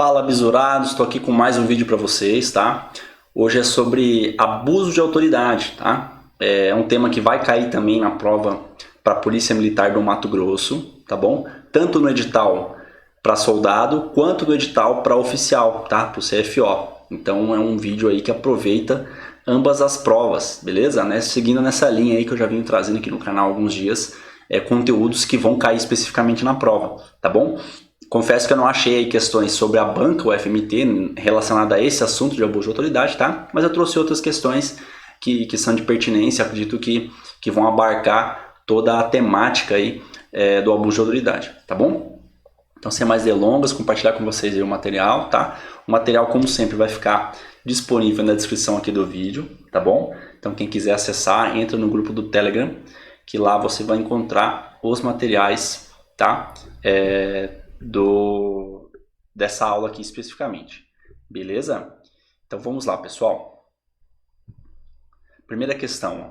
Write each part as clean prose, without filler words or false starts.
Fala, bisurados, estou aqui com mais um vídeo para vocês, tá? Hoje é sobre abuso de autoridade, tá? É um tema que vai cair também na prova para a Polícia Militar do Mato Grosso, tá bom? Tanto no edital para soldado, quanto no edital para oficial, tá? Para o CFO. Então é um vídeo aí que aproveita ambas as provas, beleza? Né? Seguindo nessa linha aí que eu já venho trazendo aqui no canal há alguns dias, conteúdos que vão cair especificamente na prova, tá bom? Confesso que eu não achei aí questões sobre a banca, o FMT, relacionada a esse assunto de abuso de autoridade, tá? Mas eu trouxe outras questões que são de pertinência, acredito que vão abarcar toda a temática aí do abuso de autoridade, tá bom? Então, sem mais delongas, compartilhar com vocês aí o material, tá? O material, como sempre, vai ficar disponível na descrição aqui do vídeo, tá bom? Então, quem quiser acessar, entra no grupo do Telegram, que lá você vai encontrar os materiais, tá? Dessa aula aqui especificamente, beleza? Então vamos lá, pessoal. Primeira questão, ó.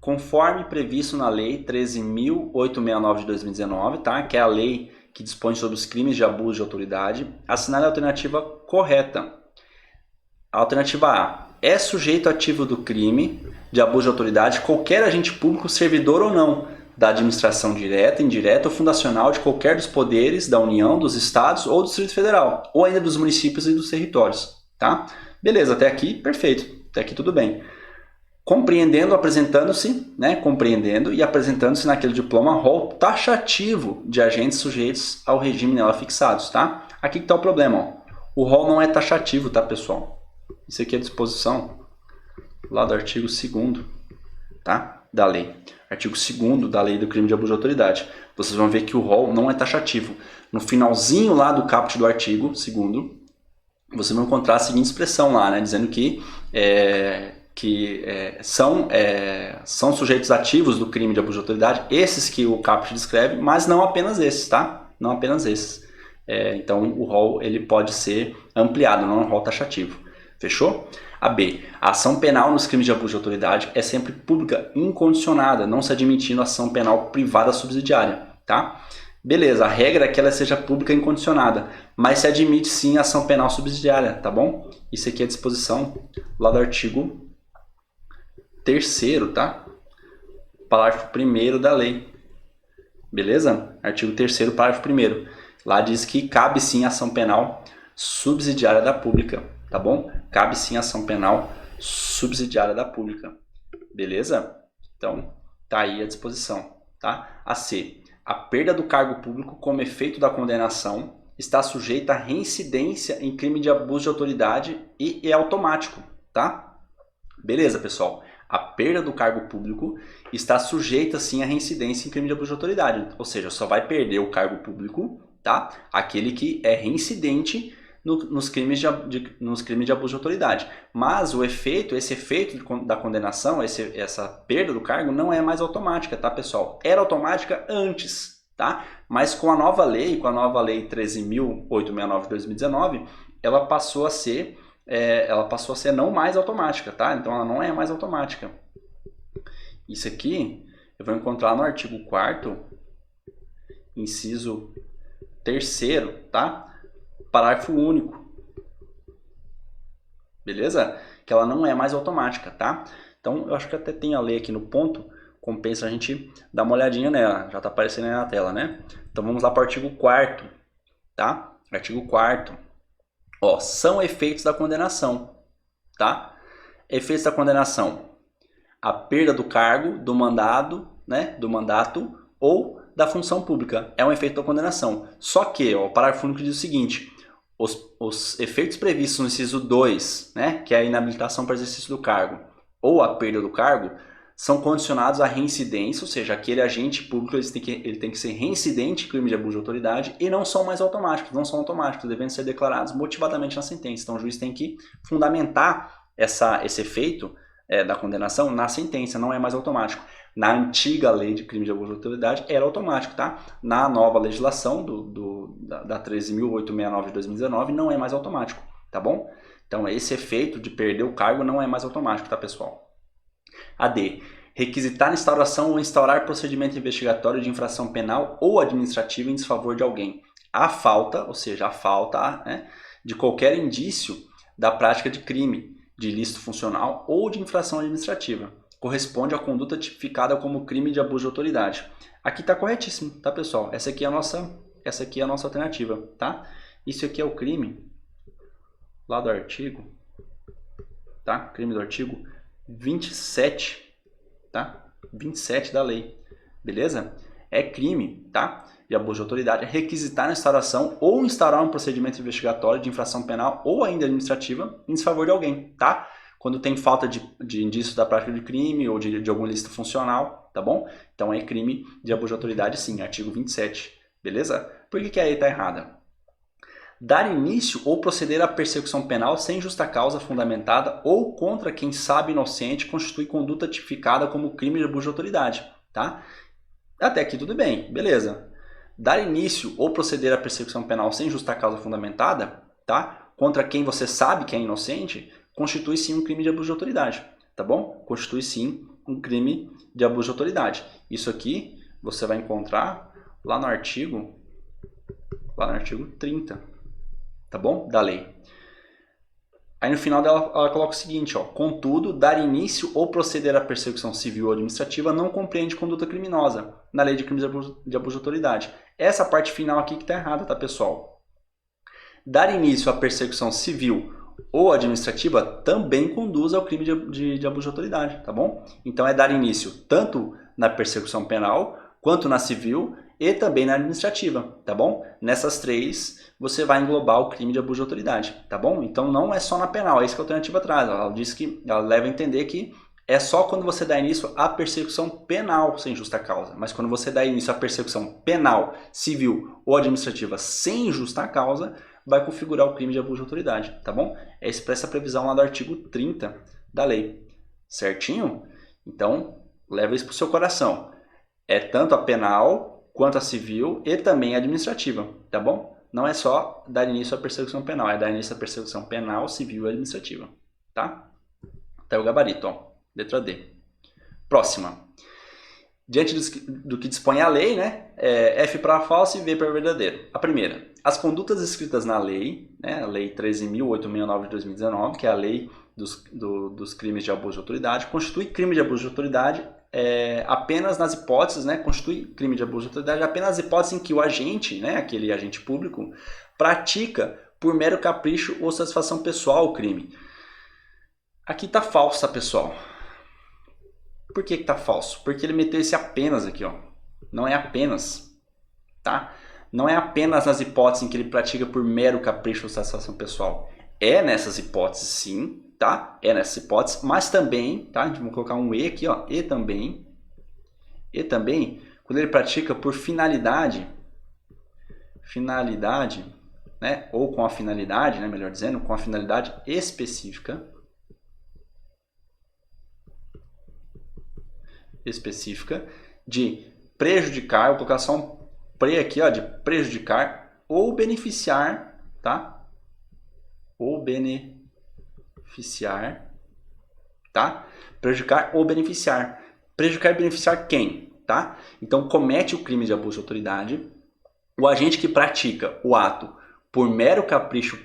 Conforme previsto na Lei 13.869 de 2019, tá? Que é a lei que dispõe sobre os crimes de abuso de autoridade, assinale a alternativa correta. A alternativa A: é sujeito ativo do crime de abuso de autoridade qualquer agente público, servidor ou não, da administração direta, indireta ou fundacional de qualquer dos poderes da União, dos Estados ou do Distrito Federal, ou ainda dos municípios e dos territórios, tá? Beleza, até aqui, perfeito, até aqui tudo bem. Compreendendo, apresentando-se, né? Compreendendo e apresentando-se naquele diploma rol taxativo de agentes sujeitos ao regime nela fixados, tá? Aqui que tá o problema, ó. O rol não é taxativo, tá, pessoal? Isso aqui é a disposição lá do artigo 2º, tá? Da lei. Artigo 2º da lei do crime de abuso de autoridade. Vocês vão ver que o rol não é taxativo. No finalzinho lá do caput do artigo 2º, vocês vão encontrar a seguinte expressão lá, né? Dizendo que são sujeitos ativos do crime de abuso de autoridade, esses que o caput descreve, mas não apenas esses, tá? Não apenas esses. Então o rol ele pode ser ampliado, não é um rol taxativo. Fechou? A B. A ação penal nos crimes de abuso de autoridade é sempre pública incondicionada, não se admitindo ação penal privada subsidiária, tá? Beleza, a regra é que ela seja pública incondicionada, mas se admite sim ação penal subsidiária, tá bom? Isso aqui é a disposição lá do artigo 3º, tá? Parágrafo 1º da lei. Beleza? Artigo 3º, parágrafo 1º. Lá diz que cabe sim ação penal subsidiária da pública, tá bom? Cabe sim ação penal subsidiária da pública. Beleza? Então, tá aí a disposição, tá? A C. A perda do cargo público como efeito da condenação está sujeita à reincidência em crime de abuso de autoridade e é automático, tá? Beleza, pessoal? A perda do cargo público está sujeita sim à reincidência em crime de abuso de autoridade, ou seja, só vai perder o cargo público, tá? Aquele que é reincidente nos crimes de abuso de autoridade. Mas esse efeito da condenação, essa perda do cargo não é mais automática, tá, pessoal? Era automática antes, tá? Mas com a nova lei, 13.869 de 2019, ela passou a ser não mais automática, tá? Então ela não é mais automática. Isso aqui eu vou encontrar no artigo 4º, inciso 3º, tá? Parágrafo único. Beleza? Que ela não é mais automática, tá? Então, eu acho que até tem a lei aqui no ponto. Compensa a gente dar uma olhadinha nela. Já tá aparecendo aí na tela, né? Então, vamos lá para o artigo 4º, tá? Artigo 4º. Ó, são efeitos da condenação, tá? Efeitos da condenação. A perda do cargo, do mandado, né? Do mandato ou da função pública. É um efeito da condenação. Só que, ó, o parágrafo único diz o seguinte: os efeitos previstos no inciso 2, né, que é a inabilitação para exercício do cargo, ou a perda do cargo, são condicionados à reincidência, ou seja, aquele agente público ele tem que ser reincidente em crime de abuso de autoridade e não são mais automáticos, devendo ser declarados motivadamente na sentença. Então o juiz tem que fundamentar esse efeito da condenação na sentença, não é mais automático. Na antiga lei de crime de abuso de autoridade era automático, tá? Na nova legislação da 13.869 de 2019 não é mais automático, tá bom? Então esse efeito de perder o cargo não é mais automático, tá, pessoal? A D. Requisitar instauração ou instaurar procedimento investigatório de infração penal ou administrativa em desfavor de alguém, a falta, ou seja, a falta, né, de qualquer indício da prática de crime, de ilícito funcional ou de infração administrativa. Corresponde à conduta tipificada como crime de abuso de autoridade. Aqui está corretíssimo, tá, pessoal? Essa aqui é a nossa alternativa, tá? Isso aqui é o crime lá do artigo, tá? Crime do artigo 27, tá? 27 da lei, beleza? É crime, tá? De abuso de autoridade, requisitar a instauração ou instaurar um procedimento investigatório de infração penal ou ainda administrativa em desfavor de alguém, tá? Quando tem falta de indício da prática de crime ou de algum ilícito funcional, tá bom? Então é crime de abuso de autoridade, sim, artigo 27, beleza? Por que a lei está errada? Dar início ou proceder à persecução penal sem justa causa fundamentada ou contra quem sabe inocente constitui conduta tipificada como crime de abuso de autoridade, tá? Até aqui tudo bem, beleza. Dar início ou proceder à persecução penal sem justa causa fundamentada, tá? Contra quem você sabe que é inocente, constitui sim um crime de abuso de autoridade, tá bom? Constitui sim um crime de abuso de autoridade. Isso aqui você vai encontrar lá no artigo 30, tá bom? Da lei. Aí no final dela ela coloca o seguinte, ó, contudo, dar início ou proceder à persecução civil ou administrativa não compreende conduta criminosa na lei de crimes de abuso de autoridade. Essa parte final aqui que está errada, tá, pessoal? Dar início à persecução civil ou administrativa também conduz ao crime de abuso de autoridade, tá bom? Então é dar início tanto na persecução penal, quanto na civil e também na administrativa, tá bom? Nessas três você vai englobar o crime de abuso de autoridade, tá bom? Então não é só na penal, é isso que a alternativa traz. Ela diz que ela leva a entender que é só quando você dá início à persecução penal sem justa causa, mas quando você dá início à persecução penal, civil ou administrativa sem justa causa, vai configurar o crime de abuso de autoridade, tá bom? É expressa a previsão lá do artigo 30 da lei, certinho? Então, leva isso para o seu coração. É tanto a penal, quanto a civil e também a administrativa, tá bom? Não é só dar início à persecução penal, é dar início à persecução penal, civil e administrativa, tá? Até o gabarito, ó, letra D. Próxima. Diante do que dispõe a lei, né, F para falso e V para verdadeiro. A primeira, as condutas escritas na lei, né, a lei 13.869 de 2019, que é a lei dos crimes de abuso de autoridade, constitui crime de abuso de autoridade apenas nas hipóteses, né, constitui crime de abuso de autoridade apenas nas hipóteses em que o agente, né, aquele agente público, pratica por mero capricho ou satisfação pessoal o crime. Aqui está falsa, pessoal. Por que está falso? Porque ele meteu esse apenas aqui, ó. Não é apenas, tá? Não é apenas nas hipóteses em que ele pratica por mero capricho ou satisfação pessoal. É nessas hipóteses, sim, tá? É nessas hipóteses, mas também, tá? A gente vai colocar um E aqui, ó. E também, quando ele pratica por finalidade, né? Ou com a finalidade, né? Melhor dizendo, com a finalidade específica de prejudicar, vou colocar só um pre aqui, ó, de prejudicar ou beneficiar, tá? Ou beneficiar, tá? Prejudicar ou beneficiar. Prejudicar e beneficiar quem, tá? Então comete o crime de abuso de autoridade o agente que pratica o ato por mero capricho,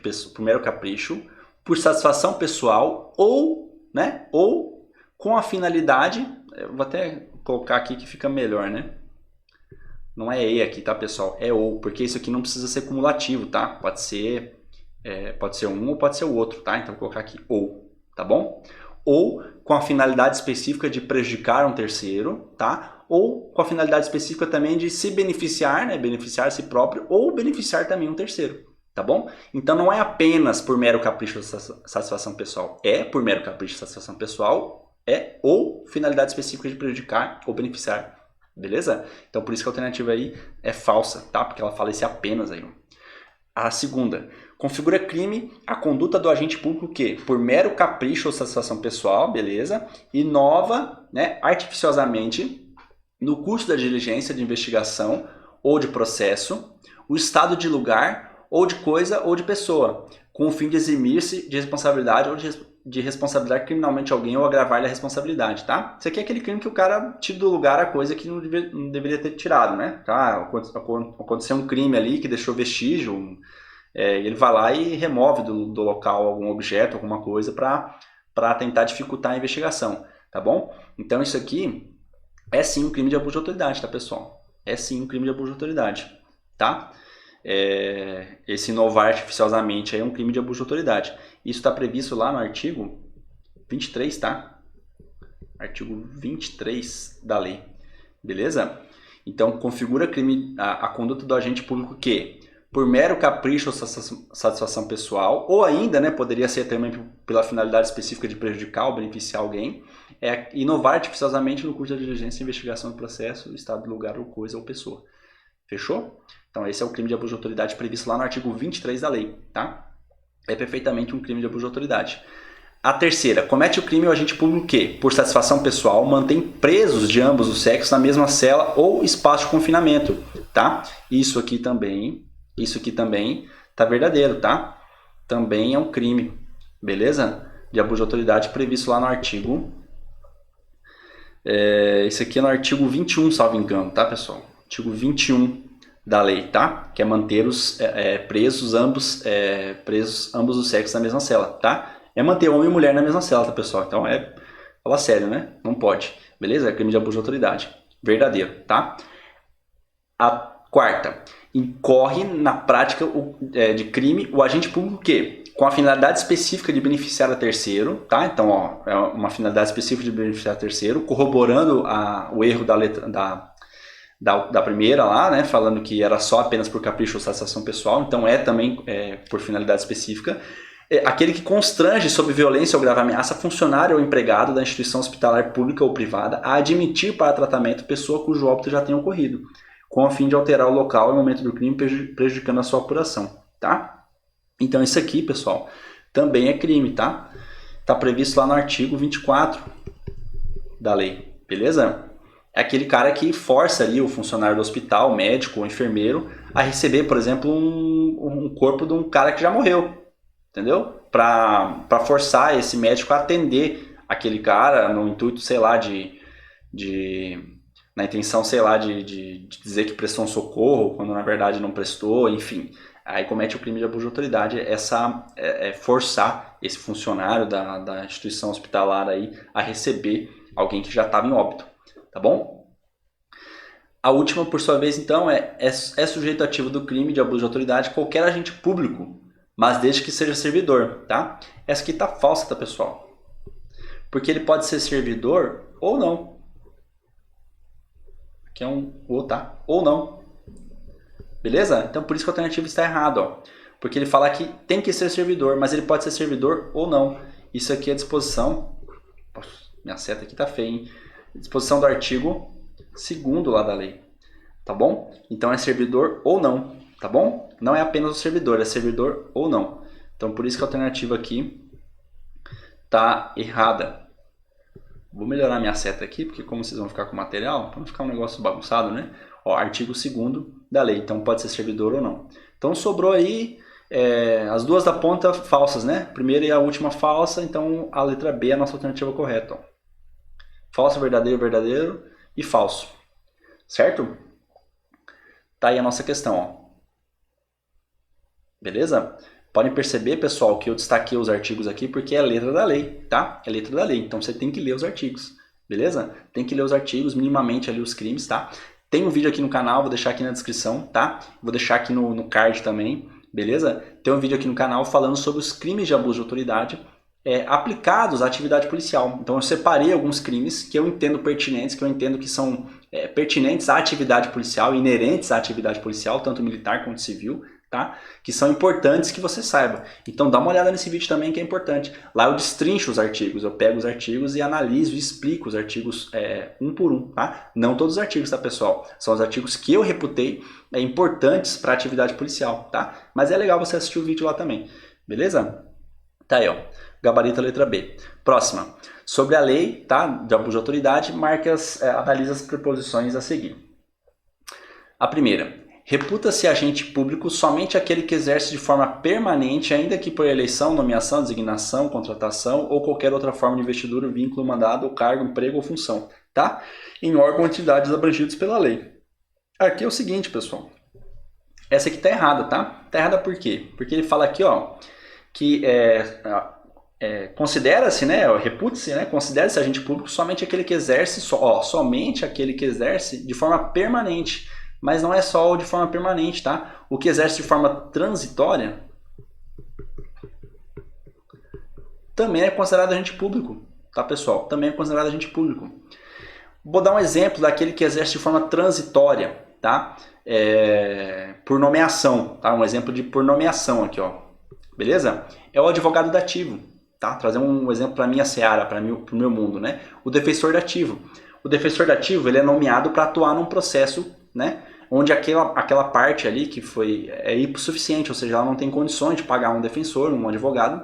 por satisfação pessoal ou, né, ou com a finalidade, eu vou até colocar aqui que fica melhor, né? Não é E aqui, tá, pessoal? É ou, porque isso aqui não precisa ser cumulativo, tá? Pode ser um ou pode ser o outro, tá? Então vou colocar aqui ou, tá bom? Ou com a finalidade específica de prejudicar um terceiro, tá? Ou com a finalidade específica também de se beneficiar, né? Beneficiar a si próprio ou beneficiar também um terceiro, tá bom? Então não é apenas por mero capricho ou satisfação pessoal, é por mero capricho ou satisfação pessoal, ou finalidade específica de prejudicar ou beneficiar, beleza? Então por isso que a alternativa aí é falsa, tá? Porque ela fala esse apenas aí. A segunda, configura crime a conduta do agente público que, por mero capricho ou satisfação pessoal, beleza? Inova, né, artificiosamente, no curso da diligência de investigação ou de processo, o estado de lugar ou de coisa ou de pessoa, com o fim de eximir-se de responsabilidade ou de de responsabilizar criminalmente alguém ou agravar-lhe a responsabilidade, tá? Isso aqui é aquele crime que o cara tira do lugar a coisa que não deveria ter tirado, né? Tá? Aconteceu um crime ali que deixou vestígio, ele vai lá e remove do local algum objeto, alguma coisa para tentar dificultar a investigação, tá bom? Então isso aqui é sim um crime de abuso de autoridade, tá, pessoal? É sim um crime de abuso de autoridade, tá? Esse inovar artificiosamente aí é um crime de abuso de autoridade. Isso está previsto lá no artigo 23, tá? Artigo 23 da lei, beleza? Então, configura crime a conduta do agente público que, por mero capricho ou satisfação pessoal, ou ainda, né, poderia ser também pela finalidade específica de prejudicar ou beneficiar alguém, inovar artificiosamente no curso da diligência, investigação do processo, estado, lugar ou coisa ou pessoa. Fechou? Então esse é o crime de abuso de autoridade previsto lá no artigo 23 da lei, tá? É perfeitamente um crime de abuso de autoridade. A terceira, comete o crime o agente público que, por satisfação pessoal, mantém presos de ambos os sexos na mesma cela ou espaço de confinamento, tá? Isso aqui também tá verdadeiro, tá? Também é um crime, beleza? De abuso de autoridade previsto lá no artigo... Esse aqui é no artigo 21, salvo engano, tá, pessoal? Artigo 21 da lei, tá? Que é manter os presos ambos os sexos na mesma cela, tá? É manter homem e mulher na mesma cela, tá, pessoal? Então fala sério, né? Não pode, beleza? É crime de abuso de autoridade, verdadeiro, tá? A quarta, incorre na prática de crime o agente público que, com a finalidade específica de beneficiar a terceiro, tá? Então, ó, é uma finalidade específica de beneficiar a terceiro, corroborando o erro da letra da primeira lá, né? Falando que era só apenas por capricho ou satisfação pessoal, então também por finalidade específica. Aquele que constrange sob violência ou grave ameaça funcionário ou empregado da instituição hospitalar pública ou privada a admitir para tratamento pessoa cujo óbito já tenha ocorrido, com o fim de alterar o local e o momento do crime, prejudicando a sua apuração, tá? Então isso aqui, pessoal, também é crime, tá? Tá previsto lá no artigo 24 da lei, beleza? É aquele cara que força ali o funcionário do hospital, médico ou enfermeiro, a receber, por exemplo, um corpo de um cara que já morreu, entendeu? Para forçar esse médico a atender aquele cara no intuito, sei lá, na intenção, sei lá, de dizer que prestou um socorro, quando na verdade não prestou, enfim. Aí comete o crime de abuso de autoridade, forçar esse funcionário da instituição hospitalar aí a receber alguém que já estava em óbito, tá bom? A última, por sua vez, então, é sujeito ativo do crime de abuso de autoridade qualquer agente público, mas desde que seja servidor, tá? Essa aqui tá falsa, tá, pessoal? Porque ele pode ser servidor ou não. Aqui é um ou, tá? Ou não. Beleza? Então por isso que a alternativa está errada, ó. Porque ele fala que tem que ser servidor, mas ele pode ser servidor ou não. Isso aqui é a disposição... Poxa, minha seta aqui tá feia, hein? Disposição do artigo 2º lá da lei. Tá bom? Então é servidor ou não. Tá bom? Não é apenas o servidor, é servidor ou não. Então por isso que a alternativa aqui tá errada. Vou melhorar minha seta aqui, porque como vocês vão ficar com o material, para não ficar um negócio bagunçado, né? Ó, artigo 2º da lei, então pode ser servidor ou não. Então sobrou aí as duas da ponta falsas, né? Primeira e a última falsa, então a letra B é a nossa alternativa correta. Ó. Falso, verdadeiro, verdadeiro e falso. Certo? Tá aí a nossa questão, ó. Beleza? Podem perceber, pessoal, que eu destaquei os artigos aqui porque é letra da lei, tá? É letra da lei, então você tem que ler os artigos, beleza? Tem que ler os artigos, minimamente ali os crimes, tá? Tem um vídeo aqui no canal, vou deixar aqui na descrição, tá? Vou deixar aqui no card também, beleza? Tem um vídeo aqui no canal falando sobre os crimes de abuso de autoridade aplicados à atividade policial. Então eu separei alguns crimes que eu entendo pertinentes, que eu entendo que são pertinentes à atividade policial, inerentes à atividade policial, tanto militar quanto civil, tá? Que são importantes que você saiba. Então dá uma olhada nesse vídeo também que é importante. Lá eu destrincho os artigos, eu pego os artigos e analiso e explico os artigos um por um, tá? Não todos os artigos, tá, pessoal? São os artigos que eu reputei importantes para a atividade policial, tá? Mas é legal você assistir o vídeo lá também, beleza? Tá aí, ó. Gabarito letra B. Próxima. Sobre a lei, tá? De abuso de autoridade, analisa as preposições a seguir. A primeira. Reputa-se agente público somente aquele que exerce de forma permanente, ainda que por eleição, nomeação, designação, contratação ou qualquer outra forma de investidura, vínculo, mandado, cargo, emprego ou função, tá? Em órgão ou entidades abrangidos pela lei. Aqui é o seguinte, pessoal. Essa aqui tá errada, tá? Tá errada por quê? Porque ele fala aqui, ó, que considera-se, né, reputa-se, né, considera-se agente público somente aquele que exerce, somente aquele que exerce de forma permanente, mas não é só o de forma permanente, tá? O que exerce de forma transitória também é considerado agente público, tá, pessoal? Também é considerado agente público. Vou dar um exemplo daquele que exerce de forma transitória, tá? Por nomeação, tá? Um exemplo de por nomeação aqui, ó. Beleza? É o advogado dativo, tá? Trazer um exemplo para minha seara, para o meu mundo, né? O defensor dativo. O defensor dativo, ele é nomeado para atuar num processo, né? Onde aquela parte ali que é hipossuficiente, ou seja, ela não tem condições de pagar um defensor, um advogado.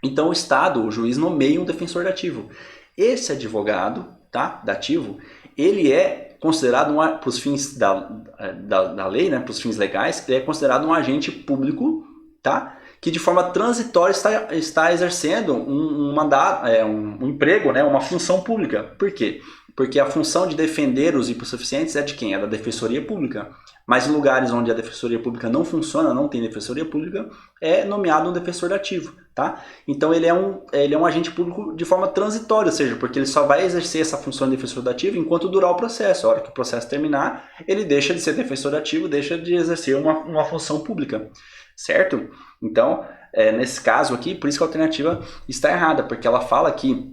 Então o Estado, o juiz, nomeia um defensor dativo. Esse advogado, tá? Dativo, ele é considerado, para os fins da lei, né? Para os fins legais, ele é considerado um agente público, tá? Que de forma transitória está exercendo um mandato, um emprego, né, uma função pública. Por quê? Porque a função de defender os hipossuficientes é de quem? É da Defensoria Pública. Mas em lugares onde a Defensoria Pública não funciona, não tem Defensoria Pública, é nomeado um defensor dativo, tá? Então ele é um agente público de forma transitória, ou seja, porque ele só vai exercer essa função de defensor dativo enquanto durar o processo. A hora que o processo terminar, ele deixa de ser defensor dativo, deixa de exercer uma função pública, certo? Então, nesse caso aqui, por isso que a alternativa está errada, porque ela fala que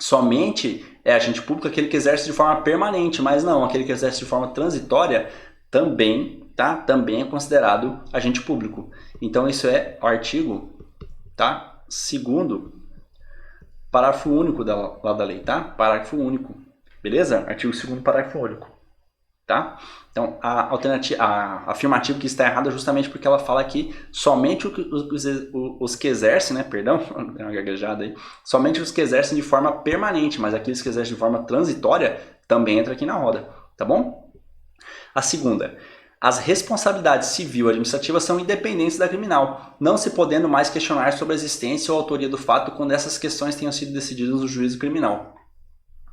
somente é agente público aquele que exerce de forma permanente, mas não, aquele que exerce de forma transitória também, tá? Também é considerado agente público. Então isso é o artigo, tá? 2º, parágrafo único lá da lei, tá? Parágrafo único, beleza? Artigo 2º, parágrafo único, tá? Então a afirmativa que está errada é justamente porque ela fala que somente os que exercem, né? Perdão, deu uma gaguejada aí. Somente os que exercem de forma permanente, mas aqueles que exercem de forma transitória também entra aqui na roda, tá bom? A segunda, as responsabilidades civil e administrativas são independentes da criminal, não se podendo mais questionar sobre a existência ou autoria do fato quando essas questões tenham sido decididas no juízo criminal.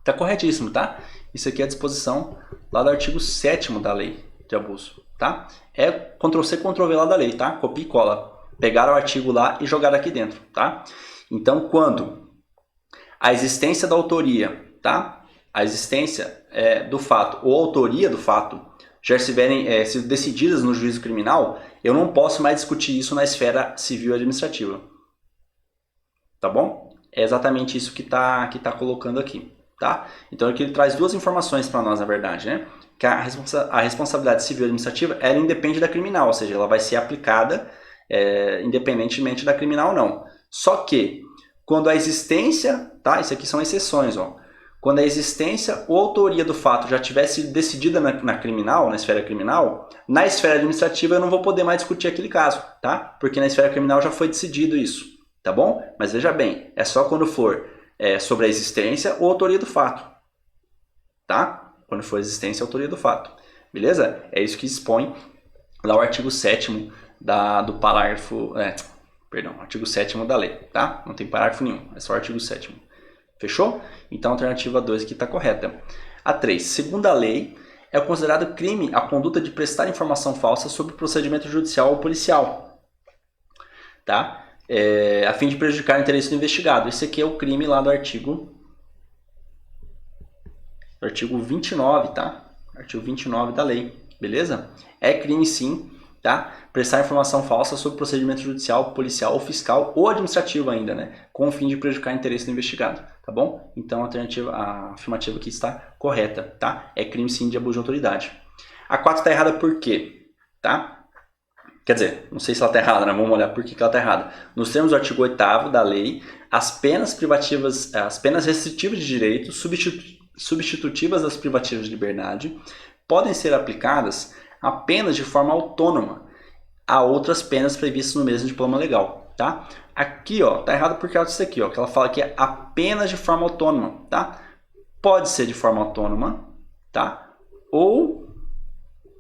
Tá corretíssimo, tá? Isso aqui é a disposição lá do artigo 7º da lei de abuso, tá? É Ctrl+C, Ctrl+V lá da lei, tá? Copia e cola. Pegaram o artigo lá e jogaram aqui dentro, tá? Então, quando a existência da autoria, tá? A existência do fato ou a autoria do fato já estiverem sido decididas no juízo criminal, eu não posso mais discutir isso na esfera civil e administrativa. Tá bom? É exatamente isso que tá colocando aqui. Tá? Então aqui ele traz duas informações para nós, na verdade, né? Que a responsabilidade civil e administrativa ela independe da criminal, ou seja, ela vai ser aplicada independentemente da criminal ou não. Só que quando a existência, tá? Isso aqui são exceções, ó. Quando a existência ou autoria do fato já tivesse sido decidida na criminal, na esfera criminal, na esfera administrativa eu não vou poder mais discutir aquele caso, tá? Porque na esfera criminal já foi decidido isso, tá bom? Mas veja bem, é só quando for sobre a existência ou autoria do fato, tá? Quando for existência ou autoria do fato, beleza? É isso que expõe lá o artigo 7º do parágrafo, artigo 7º da lei, tá? Não tem parágrafo nenhum, é só o artigo 7º. Fechou? Então a alternativa 2 aqui está correta. A 3, segundo a lei, é considerado crime a conduta de prestar informação falsa sobre procedimento judicial ou policial, tá? A fim de prejudicar o interesse do investigado. Esse aqui é o crime lá do artigo 29, tá? Artigo 29 da lei, beleza? É crime sim, tá? Prestar informação falsa sobre procedimento judicial, policial ou fiscal ou administrativo ainda, né? Com o fim de prejudicar o interesse do investigado, tá bom? Então a afirmativa aqui está correta, tá? É crime sim de abuso de autoridade. A 4 está errada por quê? Tá? Quer dizer, não sei se ela está errada, né? Vamos olhar por que ela está errada. Nos termos do artigo 8º da lei, as penas privativas, as penas restritivas de direito, substitutivas das privativas de liberdade, podem ser aplicadas apenas de forma autônoma a outras penas previstas no mesmo diploma legal, tá? Aqui, ó, tá errado por causa disso aqui, ó, que ela fala que é apenas de forma autônoma, tá? Pode ser de forma autônoma, tá? Ou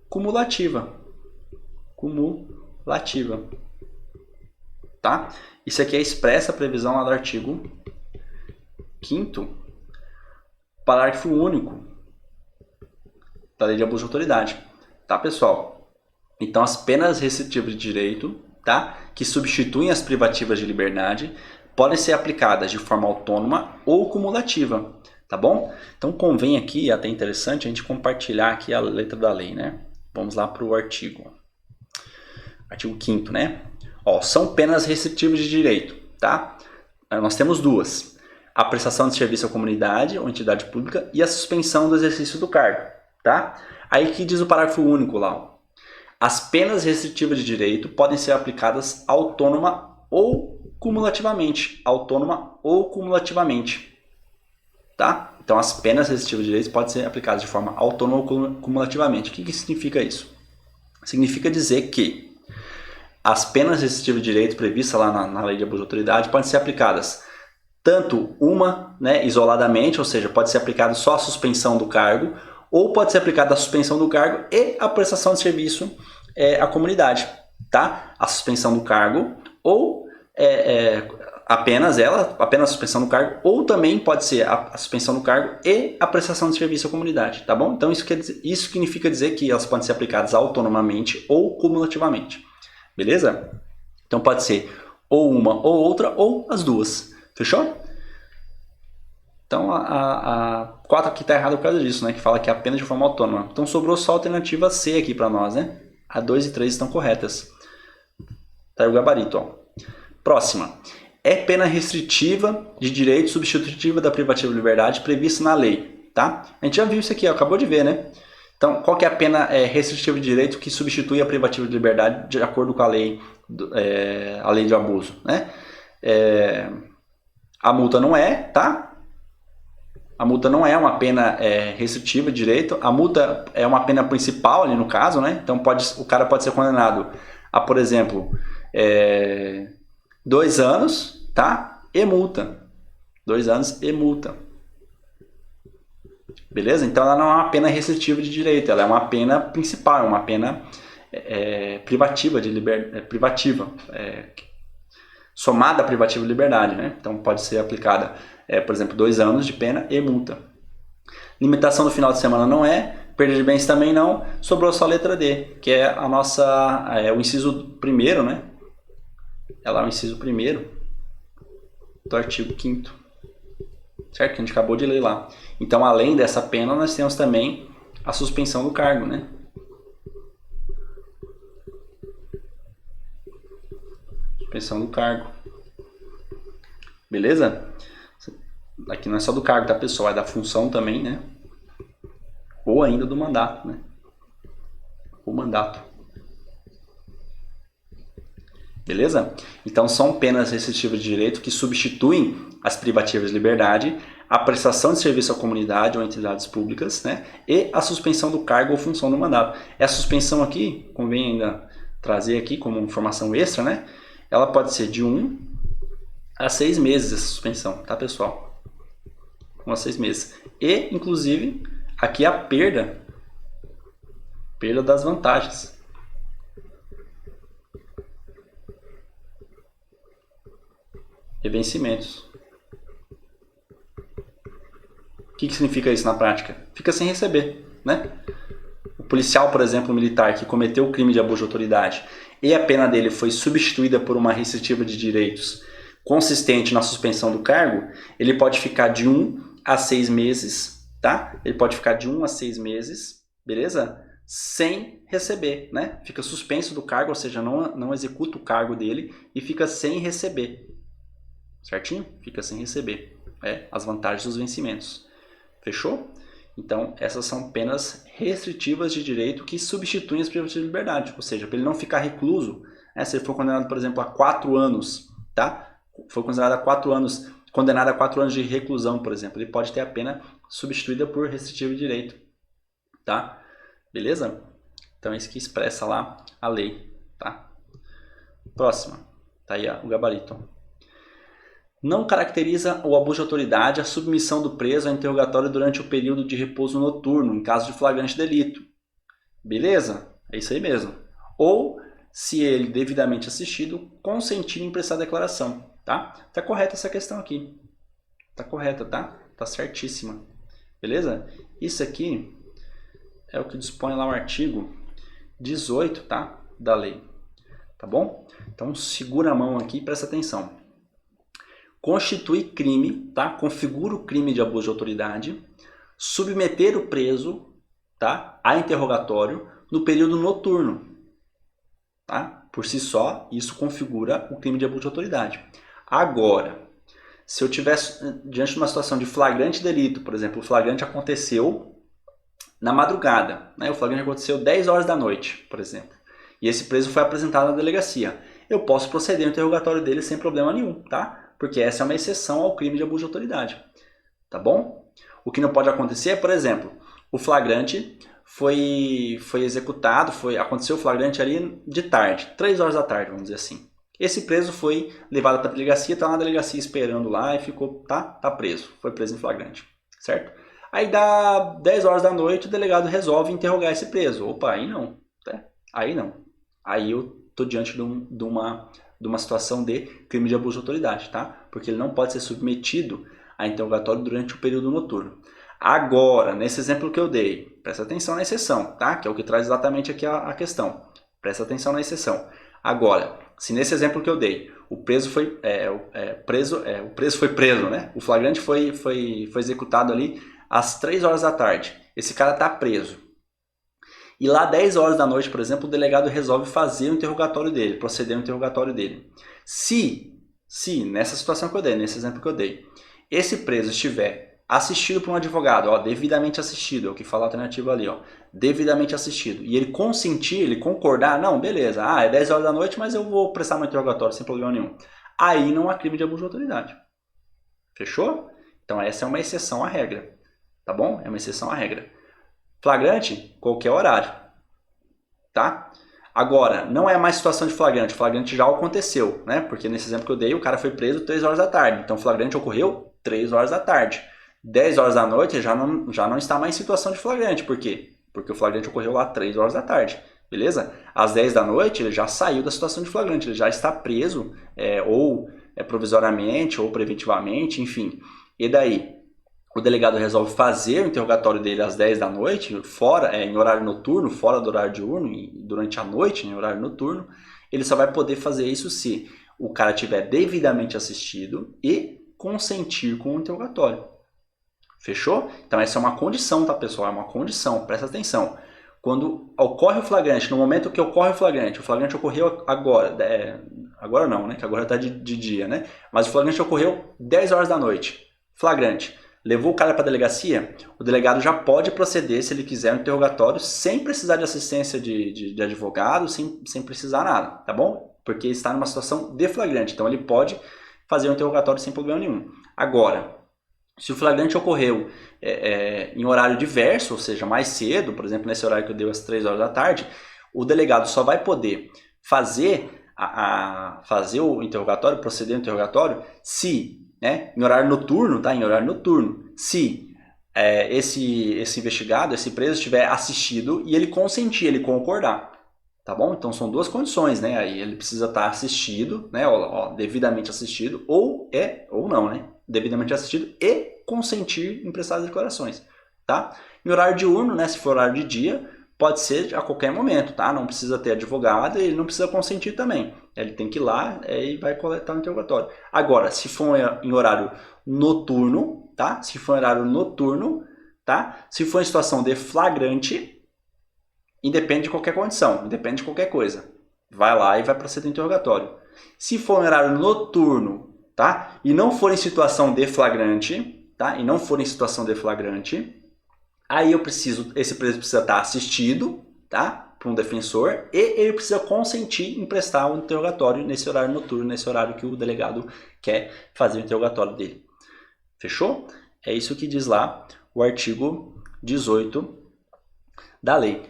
cumulativa, cumulativa. Tá? Isso aqui é expressa a previsão lá do artigo 5º, parágrafo único da Lei de Abuso de Autoridade. Tá, pessoal? Então, as penas restritivas de direito, tá, que substituem as privativas de liberdade, podem ser aplicadas de forma autônoma ou cumulativa, tá bom? Então, convém aqui, até interessante, a gente compartilhar aqui a letra da lei, né? Vamos lá para o artigo 5º, né? Ó, são penas restritivas de direito, tá? Nós temos duas: a prestação de serviço à comunidade ou entidade pública e a suspensão do exercício do cargo, tá? Aí que diz o parágrafo único lá, ó. As penas restritivas de direito podem ser aplicadas autônoma ou cumulativamente. Autônoma ou cumulativamente, tá? Então, as penas restritivas de direito podem ser aplicadas de forma autônoma ou cumulativamente. O que significa isso? Significa dizer que as penas restritivas de direito previstas lá na Lei de Abuso de Autoridade podem ser aplicadas tanto uma, né, isoladamente, ou seja, pode ser aplicada só a suspensão do cargo, ou pode ser aplicada a suspensão do cargo e a prestação de serviço à comunidade, tá? A suspensão do cargo ou apenas a suspensão do cargo, ou também pode ser a suspensão do cargo e a prestação de serviço à comunidade, tá bom? Então isso significa dizer que elas podem ser aplicadas autonomamente ou cumulativamente, beleza? Então pode ser ou uma ou outra ou as duas, fechou? Então a 4 aqui está errada por causa disso, né? Que fala que é apenas de forma autônoma. Então sobrou só a alternativa C aqui para nós, né? A 2 e 3 estão corretas. Tá aí o gabarito, ó. Próxima. É pena restritiva de direito substitutiva da privativa de liberdade prevista na lei, tá? A gente já viu isso aqui, ó, acabou de ver, né? Então, qual que é a pena restritiva de direito que substitui a privativa de liberdade de acordo com a lei de abuso, né? A multa não é, tá? A multa não é uma pena restritiva de direito. A multa é uma pena principal ali no caso, né? Então o cara pode ser condenado a, por exemplo, 2 anos, tá? E multa. 2 anos e multa. Beleza? Então ela não é uma pena restritiva de direito, ela é uma pena principal, é uma pena privativa de liberdade, somada à privativa de liberdade, né? Então pode ser aplicada, por exemplo, 2 anos de pena e multa. Limitação do final de semana não é, perda de bens também não, sobrou só a letra D, que é a nossa, o inciso 1º, né? Ela é o inciso 1º do artigo 5º, certo? Que a gente acabou de ler lá. Então, além dessa pena, nós temos também a suspensão do cargo, né? Suspensão do cargo. Beleza? Aqui não é só do cargo, tá, pessoal? É da função também, né? Ou ainda do mandato, né? O mandato. Beleza? Então, são penas restritivas de direito que substituem as privativas de liberdade, a prestação de serviço à comunidade ou entidades públicas, né? E a suspensão do cargo ou função do mandato. Essa suspensão aqui, convém ainda trazer aqui como informação extra, né? Ela pode ser de 1 a 6 meses essa suspensão, tá, pessoal? 1 a 6 meses. E, inclusive, aqui a perda das vantagens. E vencimentos. O que significa isso na prática? Fica sem receber, né? O policial, por exemplo, militar que cometeu o crime de abuso de autoridade e a pena dele foi substituída por uma restritiva de direitos consistente na suspensão do cargo, ele pode ficar de 1 a 6 meses, tá? Ele pode ficar de 1 a 6 meses, beleza? Sem receber, né? Fica suspenso do cargo, ou seja, não executa o cargo dele e fica sem receber. Certinho? Fica sem receber as vantagens dos vencimentos. Fechou? Então, essas são penas restritivas de direito que substituem as privativas de liberdade. Ou seja, para ele não ficar recluso, se ele for condenado, por exemplo, a 4 anos, tá? Foi condenado a 4 anos de reclusão, por exemplo, ele pode ter a pena substituída por restritiva de direito, tá? Beleza? Então, é isso que expressa lá a lei, tá? Próxima. Tá aí o gabarito. Não caracteriza o abuso de autoridade a submissão do preso a interrogatório durante o período de repouso noturno, em caso de flagrante delito. Beleza? É isso aí mesmo. Ou se ele devidamente assistido, consentir em prestar declaração, tá? Tá correta essa questão aqui. Tá correta, tá? Tá certíssima. Beleza? Isso aqui é o que dispõe lá o artigo 18, tá? Da lei. Tá bom? Então segura a mão aqui e presta atenção. Constitui crime, tá? Configura o crime de abuso de autoridade, submeter o preso, tá? A interrogatório no período noturno, tá? Por si só, isso configura o crime de abuso de autoridade. Agora, se eu tivesse diante de uma situação de flagrante delito, por exemplo, o flagrante aconteceu na madrugada, né? O flagrante aconteceu 10 horas da noite, por exemplo, e esse preso foi apresentado na delegacia, eu posso proceder ao interrogatório dele sem problema nenhum, tá? Porque essa é uma exceção ao crime de abuso de autoridade, tá bom? O que não pode acontecer é, por exemplo, o flagrante foi executado, aconteceu o flagrante ali de tarde, 3 horas da tarde, vamos dizer assim. Esse preso foi levado para a delegacia, está na delegacia esperando lá e ficou, tá preso, foi preso em flagrante, certo? Aí dá 10 horas da noite, o delegado resolve interrogar esse preso. Opa, aí não, tá? Aí não. Aí eu tô diante de uma situação de crime de abuso de autoridade, tá? Porque ele não pode ser submetido a interrogatório durante o período noturno. Agora, nesse exemplo que eu dei, presta atenção na exceção, tá? Que é o que traz exatamente aqui a questão. Presta atenção na exceção. Agora, se nesse exemplo que eu dei, o preso foi preso, né? O flagrante foi executado ali às 3 horas da tarde. Esse cara tá preso. E lá 10 horas da noite, por exemplo, o delegado resolve fazer o interrogatório dele, proceder ao interrogatório dele. Se nessa situação que eu dei, nesse exemplo que eu dei, esse preso estiver assistido por um advogado, ó, devidamente assistido, é o que fala a alternativa ali, ó, devidamente assistido, e ele consentir, ele concordar, não, beleza, é 10 horas da noite, mas eu vou prestar meu interrogatório sem problema nenhum. Aí não há crime de abuso de autoridade. Fechou? Então essa é uma exceção à regra, tá bom? É uma exceção à regra. Flagrante, qualquer horário, tá? Agora, não é mais situação de flagrante, o flagrante já aconteceu, né? Porque nesse exemplo que eu dei, o cara foi preso 3 horas da tarde, então o flagrante ocorreu 3 horas da tarde. 10 horas da noite já não está mais em situação de flagrante, por quê? Porque o flagrante ocorreu lá 3 horas da tarde, beleza? Às 10 da noite ele já saiu da situação de flagrante, ele já está preso, provisoriamente ou preventivamente, enfim. E daí? O delegado resolve fazer o interrogatório dele às 10 da noite, em horário noturno, fora do horário diurno, e durante a noite, em horário noturno, ele só vai poder fazer isso se o cara tiver devidamente assistido e consentir com o interrogatório. Fechou? Então essa é uma condição, tá, pessoal? É uma condição, presta atenção. Quando ocorre o flagrante, no momento que ocorre o flagrante ocorreu agora, agora não, né? Que agora está de dia, né? Mas o flagrante ocorreu 10 horas da noite. Flagrante. Levou o cara para a delegacia, o delegado já pode proceder, se ele quiser, um interrogatório sem precisar de assistência de advogado, sem precisar nada, tá bom? Porque está numa situação de flagrante, então ele pode fazer um interrogatório sem problema nenhum. Agora, se o flagrante ocorreu em horário diverso, ou seja, mais cedo, por exemplo, nesse horário que eu dei às 3 horas da tarde, o delegado só vai poder fazer o interrogatório, proceder ao interrogatório, se... em horário noturno, tá? Em horário noturno. Se esse investigado, esse preso estiver assistido e ele consentir, ele concordar, tá bom? Então são duas condições, né? Aí ele precisa estar assistido, né? Devidamente assistido ou não, né? Devidamente assistido e consentir em prestar as declarações, tá? Em horário diurno, né? Se for horário de dia, pode ser a qualquer momento, tá? Não precisa ter advogado e ele não precisa consentir também. Ele tem que ir lá e vai coletar o interrogatório. Agora, se for em horário noturno, tá? Se for em horário noturno, tá? Se for em situação de flagrante, independe de qualquer condição, independe de qualquer coisa. Vai lá e vai proceder ao interrogatório. Se for em horário noturno, tá? E não for em situação de flagrante, tá? E não for em situação de flagrante, aí esse preso precisa estar assistido, tá? Por um defensor, e ele precisa consentir em prestar o interrogatório nesse horário noturno, nesse horário que o delegado quer fazer o interrogatório dele. Fechou? É isso que diz lá o artigo 18 da lei.